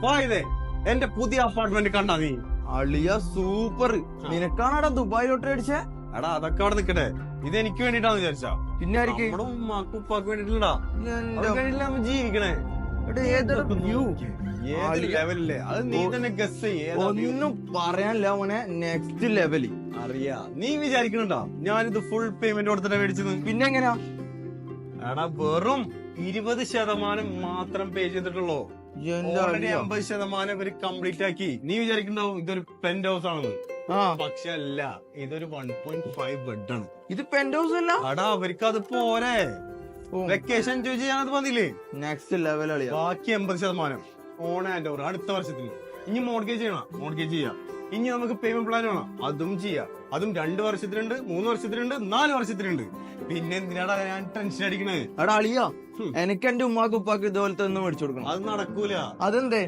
വായതേ എന്റെ പുതിയ അപ്പാർട്ട്മെന്റ് കണ്ടാ നീ? അളിയ സൂപ്പർ. നിനക്കാണാടാ ദുബായ് ലോട്ടറി അടിച്ചേ? എടാ അതൊക്കെ അവിടെ നിക്കട്ടെ, ഇത് എനിക്ക് വേണ്ടിട്ടാന്ന് വിചാരിച്ചാ? പിന്നെ ആയിരിക്കും നമ്മുടെ ഉമ്മാക്കും ഉപ്പാക്ക് വേണ്ടിട്ടില്ലടാ. നമ്മ ജീവിക്കണേ വ്യൂ ഏത് ലെവലില്ലേ അത് നീ തന്നെ ഗസ് ചെയ്യേ. ഒന്നും പറയാനില്ല മോനെ, നെക്സ്റ്റ് ലെവല്. അറിയാ നീ വിചാരിക്കണുണ്ടാ ഞാനിത് ഫുൾ പേയ്മെന്റ് കൊടുത്തിട്ടാ മേടിച്ചത്? പിന്നെ എങ്ങനെയാ? എടാ വെറും 20% മാത്രം പേ ചെയ്തിട്ടുള്ളൂ. ഓൾറെഡി 80% ഇവര് കംപ്ലീറ്റ് ആക്കി. നീ വിചാരിക്കണ്ടാവും ഇതൊരു പെന്റ് ഹൗസ് ആണെന്ന്. പക്ഷെ അല്ല, ഇതൊരു 1.5 ബെഡ് ആണ്. ഇത് പെന്റ് ഹൗസ് അല്ല. എടാ അവർക്ക് അത് പോരെ, വെക്കേഷൻ എൻജോയ് ചെയ്യാനത് മതിയില്ലേ? നെക്സ്റ്റ് ലെവൽ അളിയാ. ബാക്കി 80% ഓൺ ആൻഡ് ഓവർ അടുത്ത വർഷത്തിന്. ഇനി മോർഗേജ് ചെയ്യണം, മോർഗേജ് ചെയ്യാം. ഇനി നമുക്ക് പേയ്മെന്റ് പ്ലാൻ വേണം, അതും ചെയ്യാം. അതും 2 വർഷത്തിനുണ്ട്, 3 വർഷത്തിനുണ്ട്, 4 വർഷത്തിനുണ്ട്. പിന്നെ എന്തിനാടാ ഞാൻ ടെൻഷൻ അടിക്കണേ? എടാ അളിയാ, എനിക്ക് എന്റെ ഉമ്മാക്ക് ഉപ്പാക്ക് ഇതുപോലത്തെ ഒന്നും മേടിച്ചു കൊടുക്കണം. അത് നടക്കൂല. അതെന്തേ?